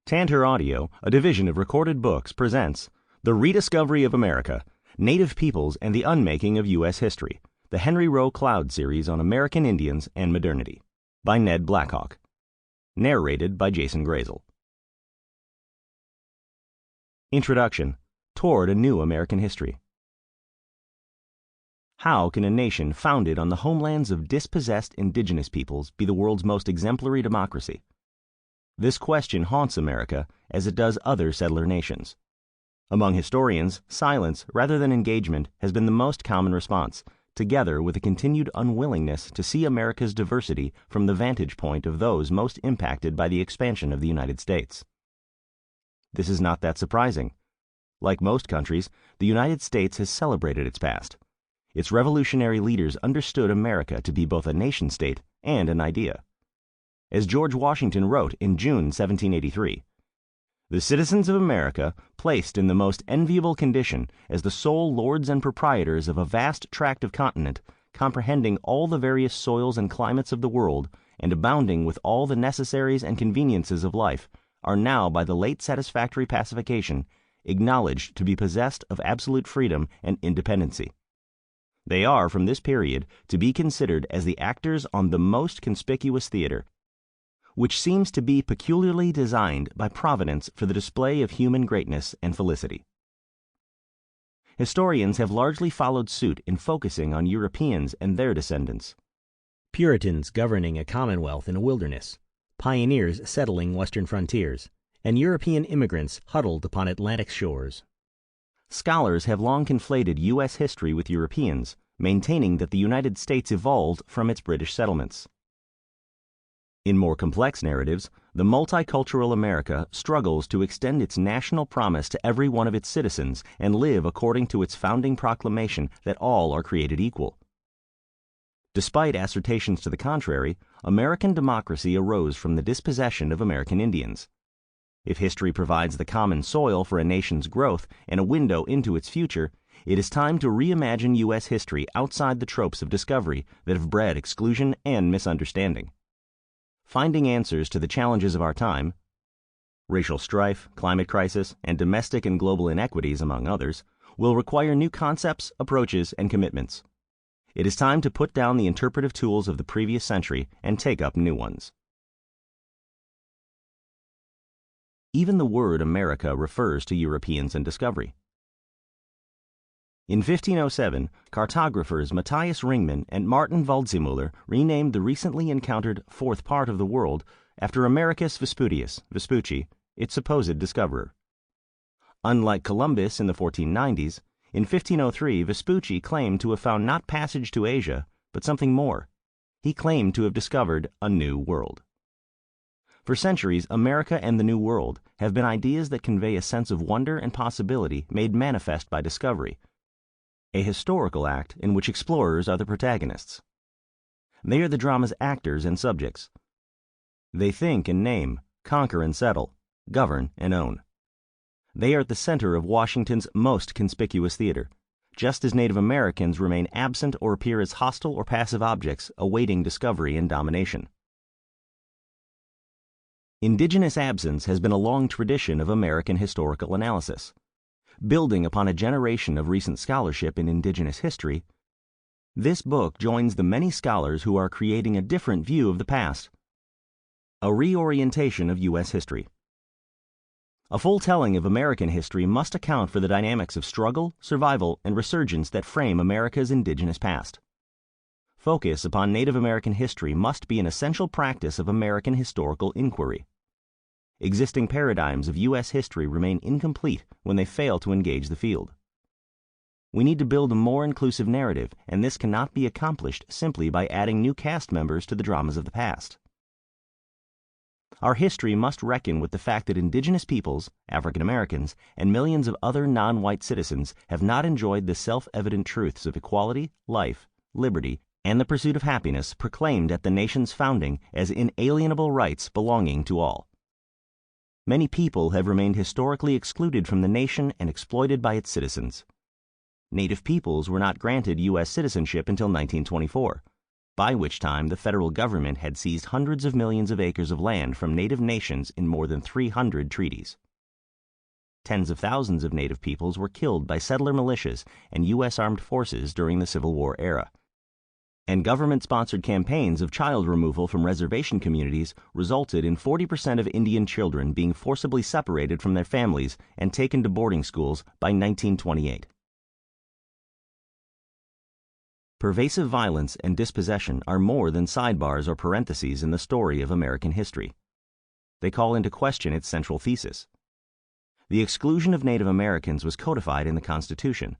Tantor Audio, a division of Recorded Books, presents The Rediscovery of America, Native Peoples and the Unmaking of U.S. History, the Henry Rowe Cloud series on American Indians and Modernity, by Ned Blackhawk. Narrated by Jason Grasl. Introduction. Toward a New American History. How can a nation founded on the homelands of dispossessed indigenous peoples be the world's most exemplary democracy? This question haunts America as it does other settler nations. Among historians, silence rather than engagement has been the most common response, together with a continued unwillingness to see America's diversity from the vantage point of those most impacted by the expansion of the United States. This is not that surprising. Like most countries, the United States has celebrated its past. Its revolutionary leaders understood America to be both a nation-state and an idea. As George Washington wrote in June 1783, "The citizens of America, placed in the most enviable condition as the sole lords and proprietors of a vast tract of continent, comprehending all the various soils and climates of the world, and abounding with all the necessaries and conveniences of life, are now by the late satisfactory pacification acknowledged to be possessed of absolute freedom and independency. They are from this period to be considered as the actors on the most conspicuous theater, which seems to be peculiarly designed by Providence for the display of human greatness and felicity." Historians have largely followed suit in focusing on Europeans and their descendants. Puritans governing a commonwealth in a wilderness, pioneers settling western frontiers, and European immigrants huddled upon Atlantic shores. Scholars have long conflated U.S. history with Europeans, maintaining that the United States evolved from its British settlements. In more complex narratives, the multicultural America struggles to extend its national promise to every one of its citizens and live according to its founding proclamation that all are created equal. Despite assertions to the contrary, American democracy arose from the dispossession of American Indians. If history provides the common soil for a nation's growth and a window into its future, it is time to reimagine U.S. history outside the tropes of discovery that have bred exclusion and misunderstanding. Finding answers to the challenges of our time, racial strife, climate crisis, and domestic and global inequities, among others, will require new concepts, approaches, and commitments. It is time to put down the interpretive tools of the previous century and take up new ones. Even the word America refers to Europeans and discovery. In 1507, cartographers Matthias Ringman and Martin Waldseemüller renamed the recently encountered fourth part of the world after Americus Vespucci, its supposed discoverer. Unlike Columbus in the 1490s, in 1503 Vespucci claimed to have found not passage to Asia, but something more. He claimed to have discovered a new world. For centuries, America and the New World have been ideas that convey a sense of wonder and possibility made manifest by discovery, a historical act in which explorers are the protagonists. They are the drama's actors and subjects. They think and name, conquer and settle, govern and own. They are at the center of Washington's most conspicuous theater, just as Native Americans remain absent or appear as hostile or passive objects awaiting discovery and domination. Indigenous absence has been a long tradition of American historical analysis. Building upon a generation of recent scholarship in Indigenous history, this book joins the many scholars who are creating a different view of the past, a reorientation of U.S. history. A full telling of American history must account for the dynamics of struggle, survival, and resurgence that frame America's indigenous past. Focus upon Native American history must be an essential practice of American historical inquiry. Existing paradigms of U.S. history remain incomplete when they fail to engage the field. We need to build a more inclusive narrative, and this cannot be accomplished simply by adding new cast members to the dramas of the past. Our history must reckon with the fact that indigenous peoples, African Americans, and millions of other non-white citizens have not enjoyed the self-evident truths of equality, life, liberty, and the pursuit of happiness proclaimed at the nation's founding as inalienable rights belonging to all. Many people have remained historically excluded from the nation and exploited by its citizens. Native peoples were not granted U.S. citizenship until 1924. by which time the federal government had seized hundreds of millions of acres of land from native nations in more than 300 treaties. Tens of thousands of native peoples were killed by settler militias and U.S. armed forces during the Civil War era. And government-sponsored campaigns of child removal from reservation communities resulted in 40% of Indian children being forcibly separated from their families and taken to boarding schools by 1928. Pervasive violence and dispossession are more than sidebars or parentheses in the story of American history. They call into question its central thesis. The exclusion of Native Americans was codified in the Constitution,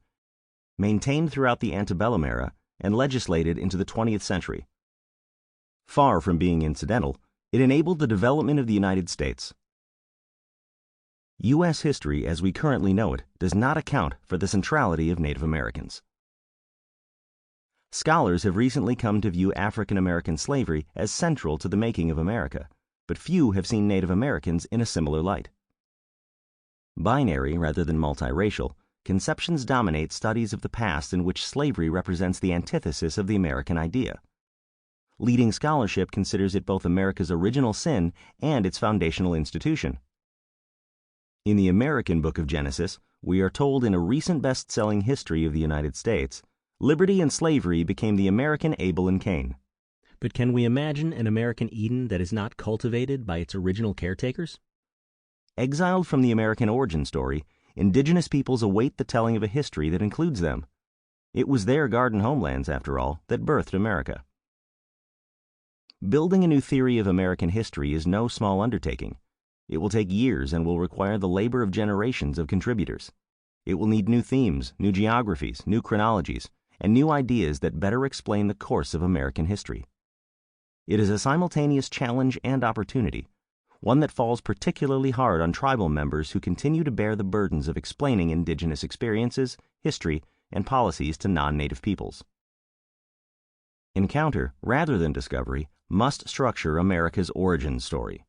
maintained throughout the antebellum era, and legislated into the 20th century. Far from being incidental, it enabled the development of the United States. U.S. history as we currently know it does not account for the centrality of Native Americans. Scholars have recently come to view African American slavery as central to the making of America, but few have seen Native Americans in a similar light. Binary rather than multiracial, conceptions dominate studies of the past in which slavery represents the antithesis of the American idea. Leading scholarship considers it both America's original sin and its foundational institution. In the American Book of Genesis, we are told in a recent best-selling history of the United States, liberty and slavery became the American Abel and Cain. But can we imagine an American Eden that is not cultivated by its original caretakers? Exiled from the American origin story, Indigenous peoples await the telling of a history that includes them. It was their garden homelands, after all, that birthed America. Building a new theory of American history is no small undertaking. It will take years and will require the labor of generations of contributors. It will need new themes, new geographies, new chronologies, and new ideas that better explain the course of American history. It is a simultaneous challenge and opportunity, one that falls particularly hard on tribal members who continue to bear the burdens of explaining Indigenous experiences, history, and policies to non-Native peoples. Encounter, rather than discovery, must structure America's origin story.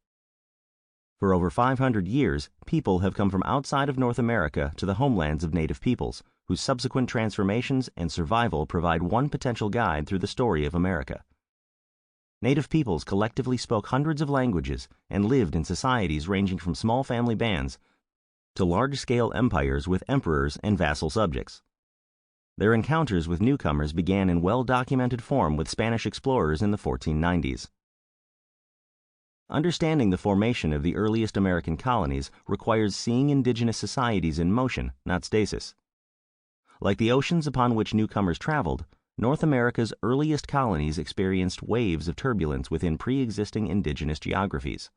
For over 500 years, people have come from outside of North America to the homelands of Native peoples, whose subsequent transformations and survival provide one potential guide through the story of America. Native peoples collectively spoke hundreds of languages and lived in societies ranging from small family bands to large-scale empires with emperors and vassal subjects. Their encounters with newcomers began in well-documented form with Spanish explorers in the 1490s. Understanding the formation of the earliest American colonies requires seeing Indigenous societies in motion, not stasis. Like the oceans upon which newcomers traveled, North America's earliest colonies experienced waves of turbulence within pre-existing Indigenous geographies.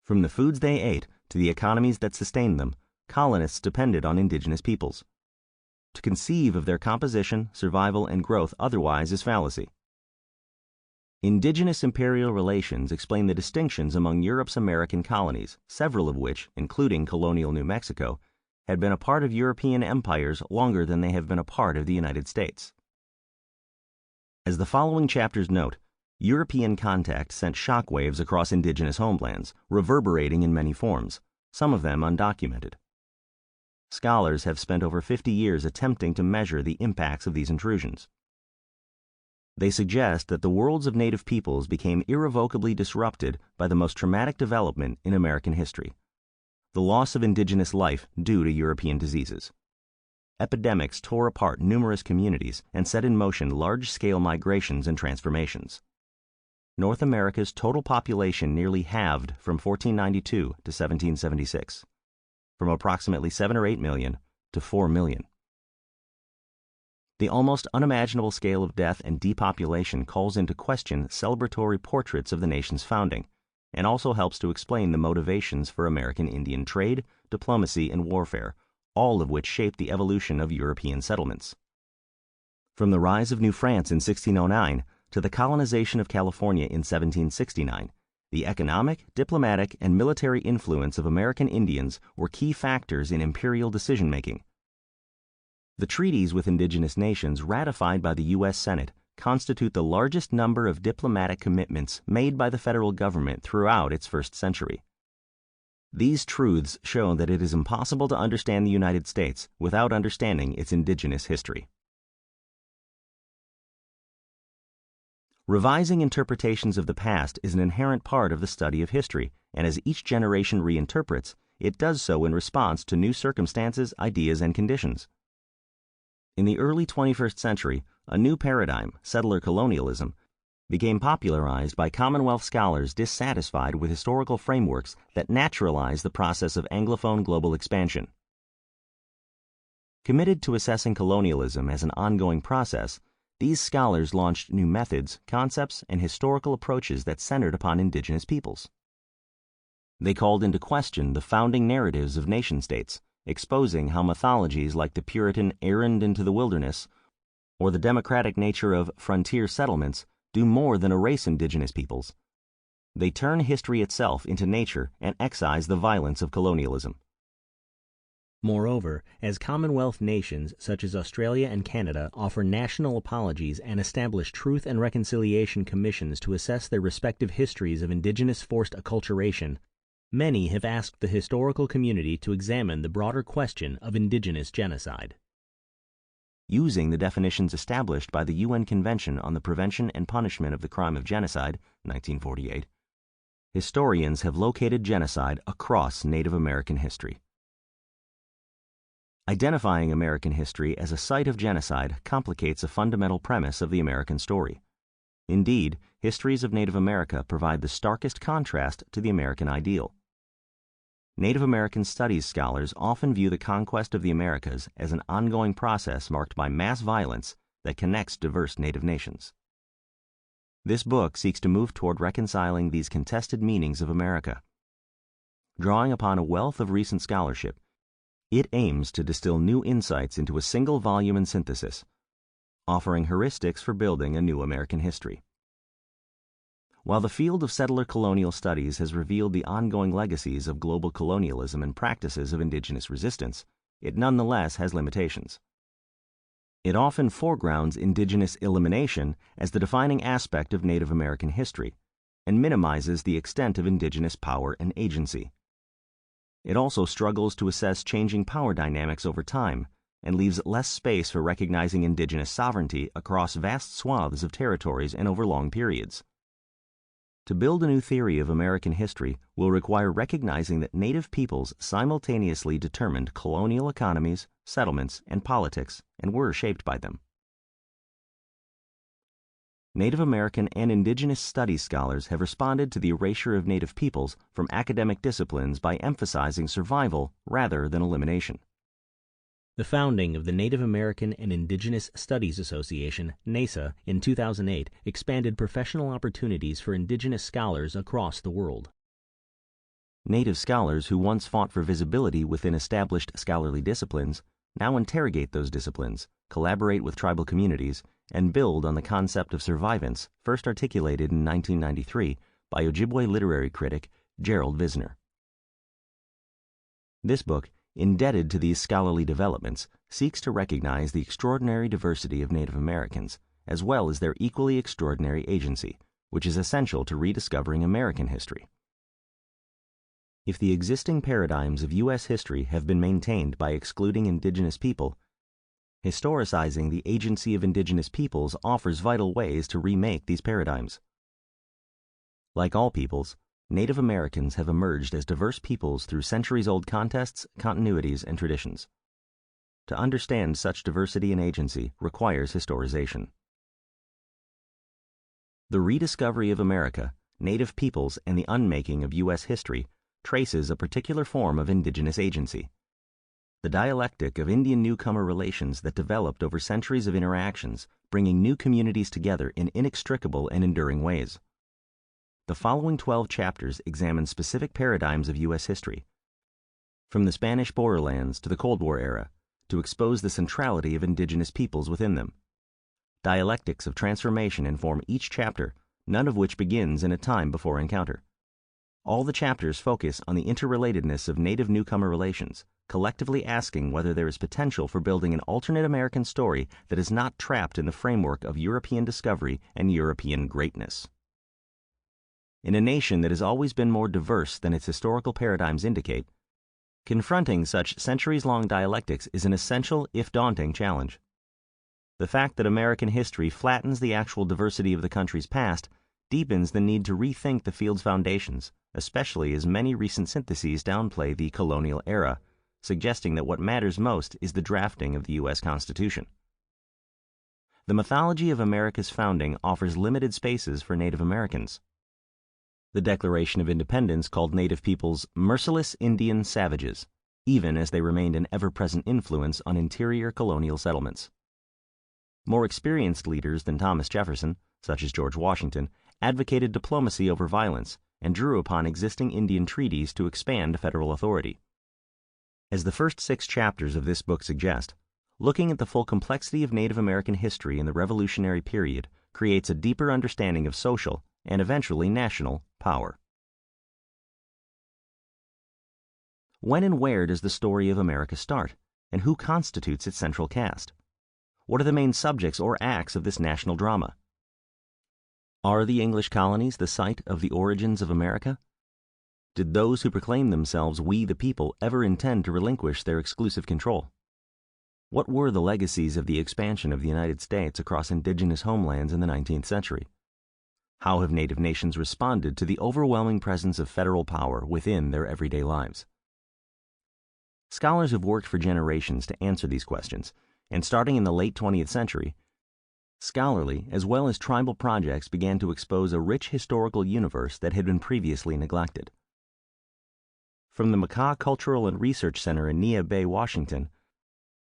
From the foods they ate to the economies that sustained them, colonists depended on Indigenous peoples. To conceive of their composition, survival, and growth otherwise is fallacy. Indigenous imperial relations explain the distinctions among Europe's American colonies, several of which, including colonial New Mexico, had been a part of European empires longer than they have been a part of the United States. As the following chapters note, European contact sent shockwaves across Indigenous homelands, reverberating in many forms, some of them undocumented. Scholars have spent over 50 years attempting to measure the impacts of these intrusions. They suggest that the worlds of Native peoples became irrevocably disrupted by the most traumatic development in American history: the loss of Indigenous life due to European diseases. Epidemics tore apart numerous communities and set in motion large-scale migrations and transformations. North America's total population nearly halved from 1492 to 1776, from approximately 7 or 8 million to 4 million. The almost unimaginable scale of death and depopulation calls into question celebratory portraits of the nation's founding, and also helps to explain the motivations for American Indian trade, diplomacy, and warfare, all of which shaped the evolution of European settlements. From the rise of New France in 1609 to the colonization of California in 1769, the economic, diplomatic, and military influence of American Indians were key factors in imperial decision-making. The treaties with indigenous nations ratified by the U.S. Senate constitute the largest number of diplomatic commitments made by the federal government throughout its first century. These truths show that it is impossible to understand the United States without understanding its indigenous history. Revising interpretations of the past is an inherent part of the study of history, and as each generation reinterprets, it does so in response to new circumstances, ideas, and conditions. In the early 21st century, a new paradigm, settler colonialism, became popularized by Commonwealth scholars dissatisfied with historical frameworks that naturalize the process of Anglophone global expansion. Committed to assessing colonialism as an ongoing process, these scholars launched new methods, concepts, and historical approaches that centered upon indigenous peoples. They called into question the founding narratives of nation-states, exposing how mythologies like the Puritan errand into the wilderness or the democratic nature of frontier settlements do more than erase indigenous peoples. They turn history itself into nature and excise the violence of colonialism. Moreover, as Commonwealth nations such as Australia and Canada offer national apologies and establish truth and reconciliation commissions to assess their respective histories of indigenous forced acculturation, many have asked the historical community to examine the broader question of indigenous genocide. Using the definitions established by the UN Convention on the Prevention and Punishment of the Crime of Genocide, 1948, historians have located genocide across Native American history. Identifying American history as a site of genocide complicates a fundamental premise of the American story. Indeed, histories of Native America provide the starkest contrast to the American ideal. Native American studies scholars often view the conquest of the Americas as an ongoing process marked by mass violence that connects diverse Native nations. This book seeks to move toward reconciling these contested meanings of America. Drawing upon a wealth of recent scholarship, it aims to distill new insights into a single volume and synthesis, offering heuristics for building a new American history. While the field of settler colonial studies has revealed the ongoing legacies of global colonialism and practices of indigenous resistance, it nonetheless has limitations. It often foregrounds indigenous elimination as the defining aspect of Native American history, and minimizes the extent of indigenous power and agency. It also struggles to assess changing power dynamics over time, and leaves less space for recognizing indigenous sovereignty across vast swaths of territories and over long periods. To build a new theory of American history will require recognizing that Native peoples simultaneously determined colonial economies, settlements, and politics, and were shaped by them. Native American and Indigenous studies scholars have responded to the erasure of Native peoples from academic disciplines by emphasizing survival rather than elimination. The founding of the Native American and Indigenous Studies Association, NASA, in 2008 expanded professional opportunities for Indigenous scholars across the world. Native scholars who once fought for visibility within established scholarly disciplines now interrogate those disciplines, collaborate with tribal communities, and build on the concept of survivance first articulated in 1993 by Ojibwe literary critic Gerald Visner. This book, indebted to these scholarly developments, seeks to recognize the extraordinary diversity of Native Americans, as well as their equally extraordinary agency, which is essential to rediscovering American history. If the existing paradigms of U.S. history have been maintained by excluding indigenous people, historicizing the agency of indigenous peoples offers vital ways to remake these paradigms. Like all peoples, Native Americans have emerged as diverse peoples through centuries-old contests, continuities, and traditions. To understand such diversity and agency requires historization. The Rediscovery of America, Native Peoples, and the Unmaking of U.S. History traces a particular form of indigenous agency. The dialectic of Indian newcomer relations that developed over centuries of interactions, bringing new communities together in inextricable and enduring ways. The following 12 chapters examine specific paradigms of U.S. history, from the Spanish borderlands to the Cold War era, to expose the centrality of indigenous peoples within them. Dialectics of transformation inform each chapter, none of which begins in a time before encounter. All the chapters focus on the interrelatedness of Native newcomer relations, collectively asking whether there is potential for building an alternate American story that is not trapped in the framework of European discovery and European greatness. In a nation that has always been more diverse than its historical paradigms indicate, confronting such centuries-long dialectics is an essential, if daunting, challenge. The fact that American history flattens the actual diversity of the country's past deepens the need to rethink the field's foundations, especially as many recent syntheses downplay the colonial era, suggesting that what matters most is the drafting of the U.S. Constitution. The mythology of America's founding offers limited spaces for Native Americans. The Declaration of Independence called Native peoples merciless Indian savages, even as they remained an ever-present influence on interior colonial settlements. More experienced leaders than Thomas Jefferson, such as George Washington, advocated diplomacy over violence and drew upon existing Indian treaties to expand federal authority. As the first 6 chapters of this book suggest, looking at the full complexity of Native American history in the Revolutionary period creates a deeper understanding of social, and eventually national, power. When and where does the story of America start, and who constitutes its central cast? What are the main subjects or acts of this national drama? Are the English colonies the site of the origins of America? Did those who proclaim themselves "we the people" ever intend to relinquish their exclusive control? What were the legacies of the expansion of the United States across indigenous homelands in the 19th century? How have Native nations responded to the overwhelming presence of federal power within their everyday lives? Scholars have worked for generations to answer these questions, and starting in the late 20th century, scholarly as well as tribal projects began to expose a rich historical universe that had been previously neglected. From the Macaw Cultural and Research Center in Neah Bay, Washington,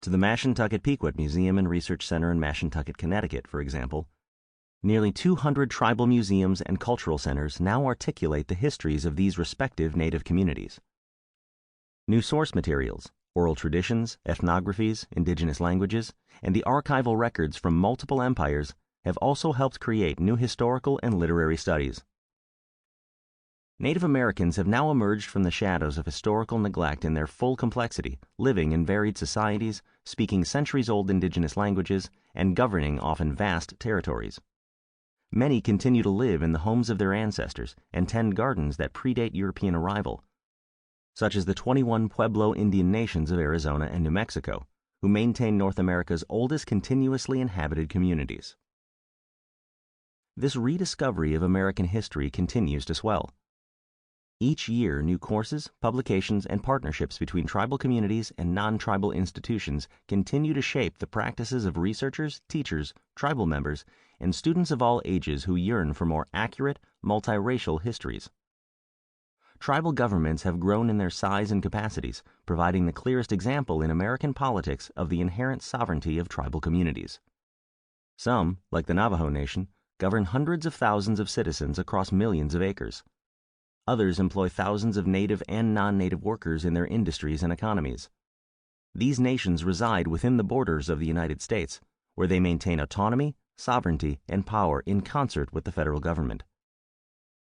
to the Mashantucket Pequot Museum and Research Center in Mashantucket, Connecticut, for example, nearly 200 tribal museums and cultural centers now articulate the histories of these respective Native communities. New source materials, oral traditions, ethnographies, indigenous languages, and the archival records from multiple empires have also helped create new historical and literary studies. Native Americans have now emerged from the shadows of historical neglect in their full complexity, living in varied societies, speaking centuries-old indigenous languages, and governing often vast territories. Many continue to live in the homes of their ancestors and tend gardens that predate European arrival, such as the 21 Pueblo Indian nations of Arizona and New Mexico, who maintain North America's oldest continuously inhabited communities. This rediscovery of American history continues to swell. Each year, new courses, publications, and partnerships between tribal communities and non-tribal institutions continue to shape the practices of researchers, teachers, tribal members, and students of all ages who yearn for more accurate, multiracial histories. Tribal governments have grown in their size and capacities, providing the clearest example in American politics of the inherent sovereignty of tribal communities. Some, like the Navajo Nation, govern hundreds of thousands of citizens across millions of acres. Others employ thousands of native and non-native workers in their industries and economies. These nations reside within the borders of the United States, where they maintain autonomy, sovereignty, and power in concert with the federal government.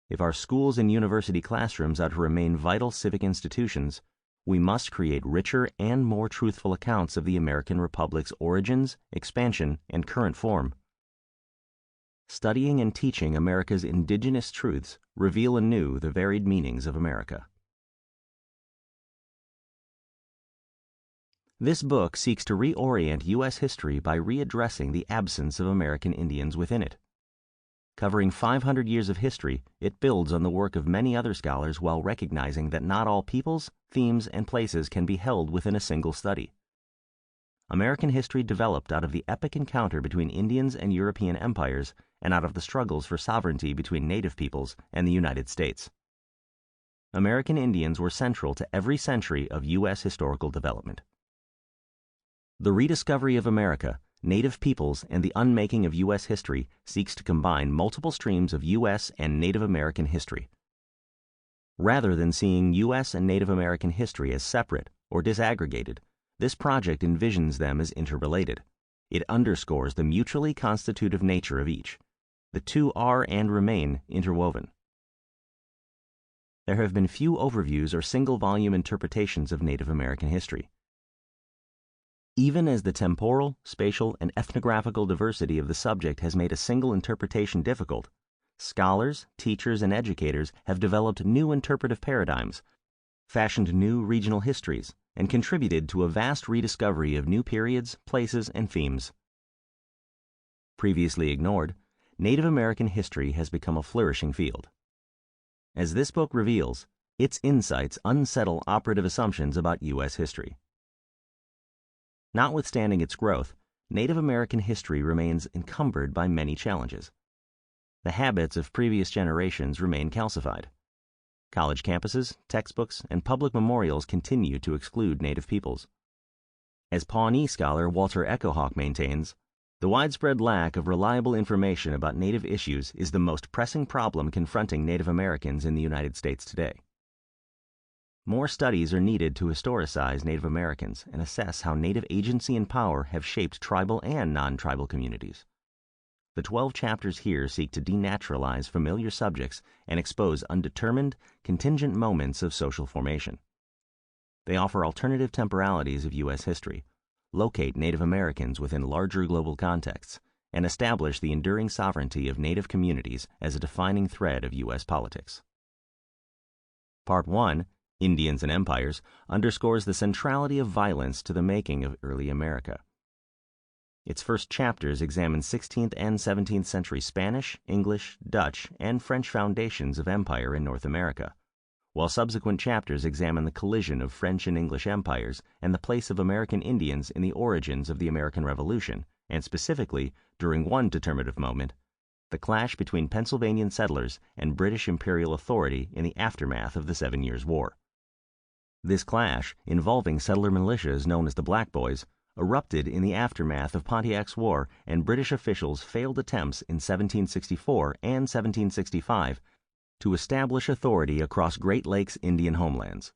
If our schools and university classrooms are to remain vital civic institutions, we must create richer and more truthful accounts of the American Republic's origins, expansion, and current form. Studying and teaching America's indigenous truths reveal anew the varied meanings of America. This book seeks to reorient U.S. history by readdressing the absence of American Indians within it. Covering 500 years of history, it builds on the work of many other scholars while recognizing that not all peoples, themes, and places can be held within a single study. American history developed out of the epic encounter between Indians and European empires and out of the struggles for sovereignty between Native peoples and the United States. American Indians were central to every century of U.S. historical development. The Rediscovery of America, Native Peoples, and the Unmaking of U.S. History seeks to combine multiple streams of U.S. and Native American history. Rather than seeing U.S. and Native American history as separate or disaggregated, this project envisions them as interrelated. It underscores the mutually constitutive nature of each. The two are and remain interwoven. There have been few overviews or single-volume interpretations of Native American history. Even as the temporal, spatial, and ethnographical diversity of the subject has made a single interpretation difficult, scholars, teachers, and educators have developed new interpretive paradigms, fashioned new regional histories, and contributed to a vast rediscovery of new periods, places, and themes. Previously ignored, Native American history has become a flourishing field. As this book reveals, its insights unsettle operative assumptions about U.S. history. Notwithstanding its growth, Native American history remains encumbered by many challenges. The habits of previous generations remain calcified. College campuses, textbooks, and public memorials continue to exclude Native peoples. As Pawnee scholar Walter Echohawk maintains, the widespread lack of reliable information about Native issues is the most pressing problem confronting Native Americans in the United States today. More studies are needed to historicize Native Americans and assess how Native agency and power have shaped tribal and non-tribal communities. The 12 chapters here seek to denaturalize familiar subjects and expose undetermined, contingent moments of social formation. They offer alternative temporalities of U.S. history, locate Native Americans within larger global contexts, and establish the enduring sovereignty of Native communities as a defining thread of U.S. politics. Part 1, Indians and Empires, underscores the centrality of violence to the making of early America. Its first chapters examine 16th and 17th century Spanish, English, Dutch, and French foundations of empire in North America, while subsequent chapters examine the collision of French and English empires and the place of American Indians in the origins of the American Revolution, and specifically, during one determinative moment, the clash between Pennsylvanian settlers and British imperial authority in the aftermath of the 7 Years' War. This clash, involving settler militias known as the Black Boys, erupted in the aftermath of Pontiac's War and British officials' failed attempts in 1764 and 1765 to establish authority across Great Lakes Indian homelands.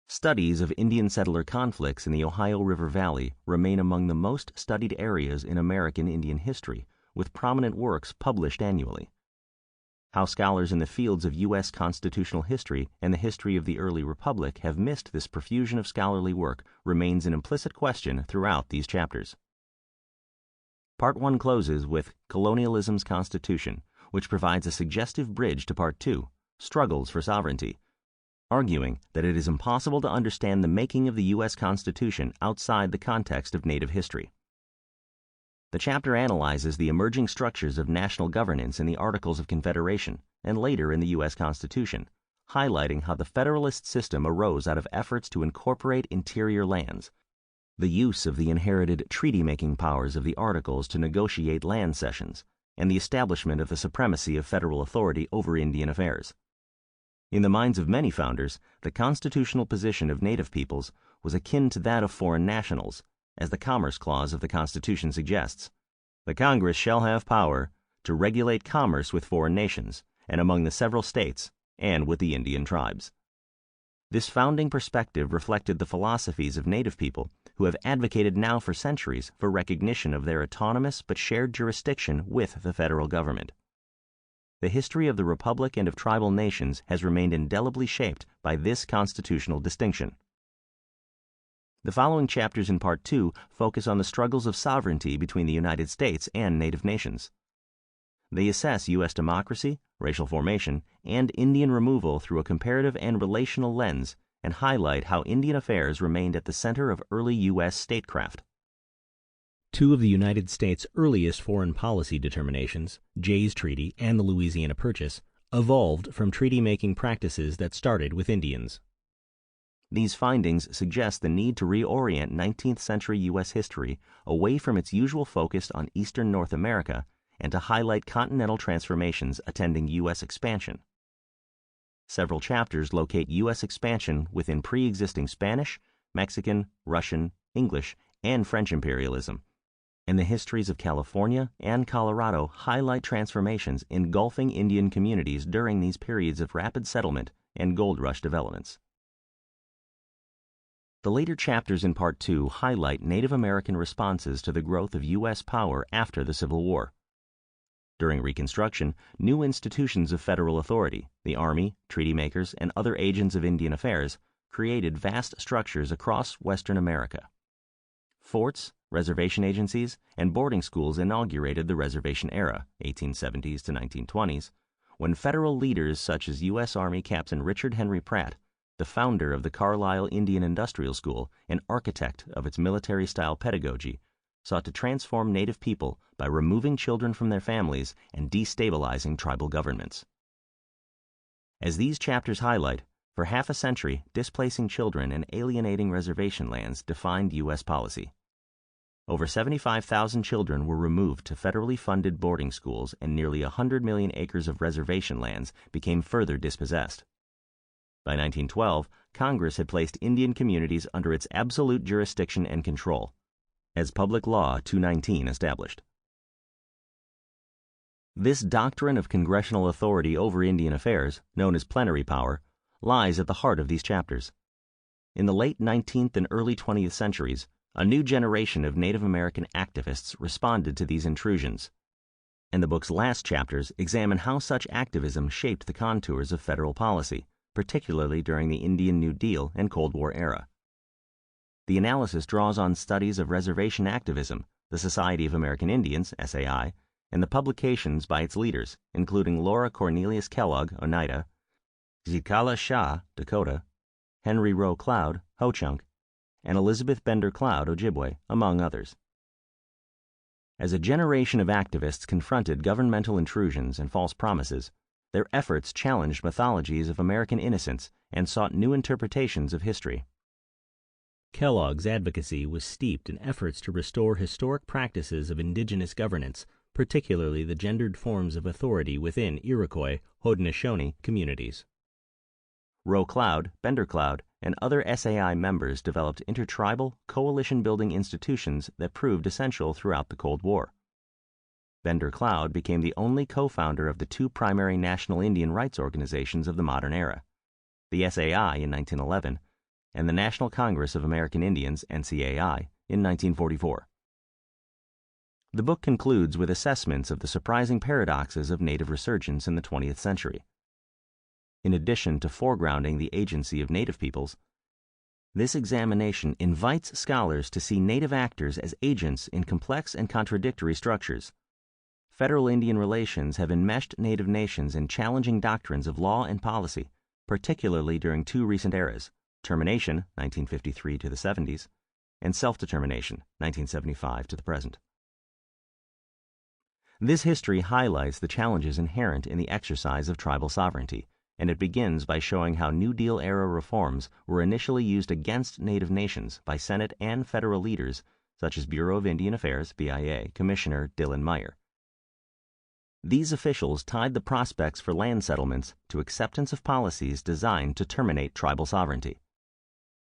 Studies of Indian settler conflicts in the Ohio River Valley remain among the most studied areas in American Indian history, with prominent works published annually. How scholars in the fields of U.S. constitutional history and the history of the early republic have missed this profusion of scholarly work remains an implicit question throughout these chapters. Part 1 closes with Colonialism's Constitution, which provides a suggestive bridge to Part 2, Struggles for Sovereignty, arguing that it is impossible to understand the making of the U.S. Constitution outside the context of Native history. The chapter analyzes the emerging structures of national governance in the Articles of Confederation and later in the U.S. Constitution, highlighting how the Federalist system arose out of efforts to incorporate interior lands, the use of the inherited treaty-making powers of the Articles to negotiate land cessions, and the establishment of the supremacy of federal authority over Indian affairs. In the minds of many founders, the constitutional position of Native peoples was akin to that of foreign nationals, as the Commerce Clause of the Constitution suggests. The Congress shall have power to regulate commerce with foreign nations and among the several states and with the Indian tribes. This founding perspective reflected the philosophies of Native people who have advocated now for centuries for recognition of their autonomous but shared jurisdiction with the federal government. The history of the Republic and of tribal nations has remained indelibly shaped by this constitutional distinction. The following chapters in Part 2 focus on the struggles of sovereignty between the United States and Native nations. They assess U.S. democracy, racial formation, and Indian removal through a comparative and relational lens, and highlight how Indian affairs remained at the center of early U.S. statecraft. Two of the United States' earliest foreign policy determinations, Jay's Treaty and the Louisiana Purchase, evolved from treaty-making practices that started with Indians. These findings suggest the need to reorient 19th century U.S. history away from its usual focus on eastern North America and to highlight continental transformations attending U.S. expansion. Several chapters locate U.S. expansion within pre-existing Spanish, Mexican, Russian, English, and French imperialism, and the histories of California and Colorado highlight transformations engulfing Indian communities during these periods of rapid settlement and gold rush developments. The later chapters in Part 2 highlight Native American responses to the growth of U.S. power after the Civil War. During Reconstruction, new institutions of federal authority, the Army, treaty makers, and other agents of Indian affairs, created vast structures across Western America. Forts, reservation agencies, and boarding schools inaugurated the reservation era, 1870s to 1920s, when federal leaders such as U.S. Army Captain Richard Henry Pratt, the founder of the Carlisle Indian Industrial School and architect of its military-style pedagogy, sought to transform Native people by removing children from their families and destabilizing tribal governments. As these chapters highlight, for half a century, displacing children and alienating reservation lands defined U.S. policy. Over 75,000 children were removed to federally funded boarding schools, and nearly 100 million acres of reservation lands became further dispossessed. By 1912, Congress had placed Indian communities under its absolute jurisdiction and control, as Public Law 219 established. This doctrine of congressional authority over Indian affairs, known as plenary power, lies at the heart of these chapters. In the late 19th and early 20th centuries, a new generation of Native American activists responded to these intrusions, and the book's last chapters examine how such activism shaped the contours of federal policy, particularly during the Indian New Deal and Cold War era. The analysis draws on studies of reservation activism, the Society of American Indians, SAI, and the publications by its leaders, including Laura Cornelius Kellogg, Oneida, Zikala Shah, Dakota, Henry Rowe Cloud, Ho-Chunk, and Elizabeth Bender Cloud, Ojibwe, among others. As a generation of activists confronted governmental intrusions and false promises, their efforts challenged mythologies of American innocence and sought new interpretations of history. Kellogg's advocacy was steeped in efforts to restore historic practices of Indigenous governance, particularly the gendered forms of authority within Iroquois, Haudenosaunee communities. Rowe Cloud, Bender Cloud, and other SAI members developed intertribal, coalition-building institutions that proved essential throughout the Cold War. Bender Cloud became the only co-founder of the two primary national Indian rights organizations of the modern era, the SAI in 1911 and the National Congress of American Indians, NCAI, in 1944. The book concludes with assessments of the surprising paradoxes of Native resurgence in the 20th century. In addition to foregrounding the agency of Native peoples, this examination invites scholars to see Native actors as agents in complex and contradictory structures. Federal Indian relations have enmeshed Native nations in challenging doctrines of law and policy, particularly during two recent eras, termination, 1953 to the 70s, and self-determination, 1975 to the present. This history highlights the challenges inherent in the exercise of tribal sovereignty, and it begins by showing how New Deal-era reforms were initially used against Native nations by Senate and federal leaders such as Bureau of Indian Affairs, BIA, Commissioner Dylan Meyer. These officials tied the prospects for land settlements to acceptance of policies designed to terminate tribal sovereignty.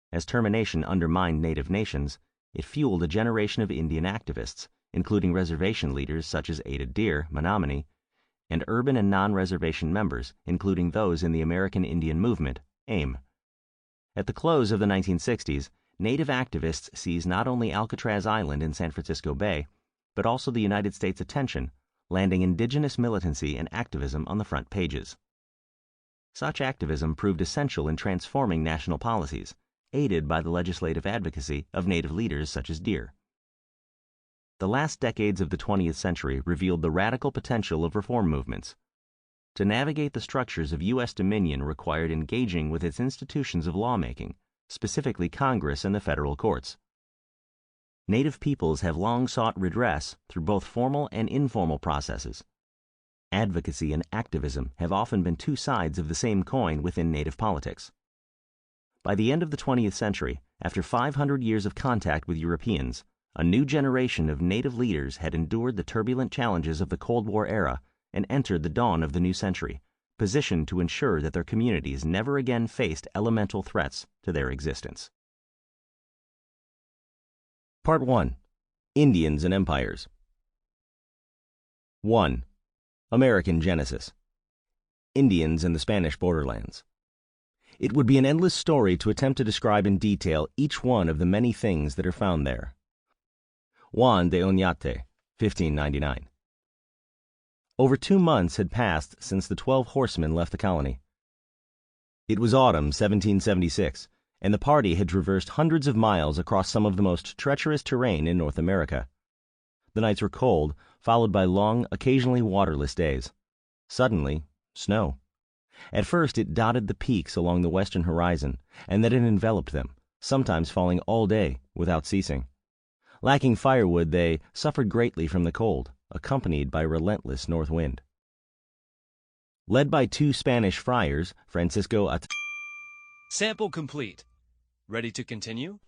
As termination undermined Native nations, it fueled a generation of Indian activists, including reservation leaders such as Ada Deer, Menominee, and urban and non-reservation members, including those in the American Indian Movement, AIM. At the close of the 1960s, Native activists seized not only Alcatraz Island in San Francisco Bay, but also the United States' attention, landing Indigenous militancy and activism on the front pages. Such activism proved essential in transforming national policies, aided by the legislative advocacy of Native leaders such as Deer. The last decades of the 20th century revealed the radical potential of reform movements. To navigate the structures of U.S. dominion required engaging with its institutions of lawmaking, specifically Congress and the federal courts. Native peoples have long sought redress through both formal and informal processes. Advocacy and activism have often been two sides of the same coin within Native politics. By the end of the 20th century, after 500 years of contact with Europeans, a new generation of Native leaders had endured the turbulent challenges of the Cold War era and entered the dawn of the new century, positioned to ensure that their communities never again faced elemental threats to their existence. Part 1. Indians and Empires. 1. American Genesis. Indians in the Spanish borderlands. It would be an endless story to attempt to describe in detail each one of the many things that are found there. Juan de Oñate, 1599. Over 2 months had passed since the 12 horsemen left the colony. It was autumn 1776, and the party had traversed hundreds of miles across some of the most treacherous terrain in North America. The nights were cold, followed by long, occasionally waterless days. Suddenly, snow. At first it dotted the peaks along the western horizon, and then it enveloped them, sometimes falling all day without ceasing. Lacking firewood, they suffered greatly from the cold, accompanied by relentless north wind. Led by 2 Spanish friars, Francisco Sample complete. Ready to continue?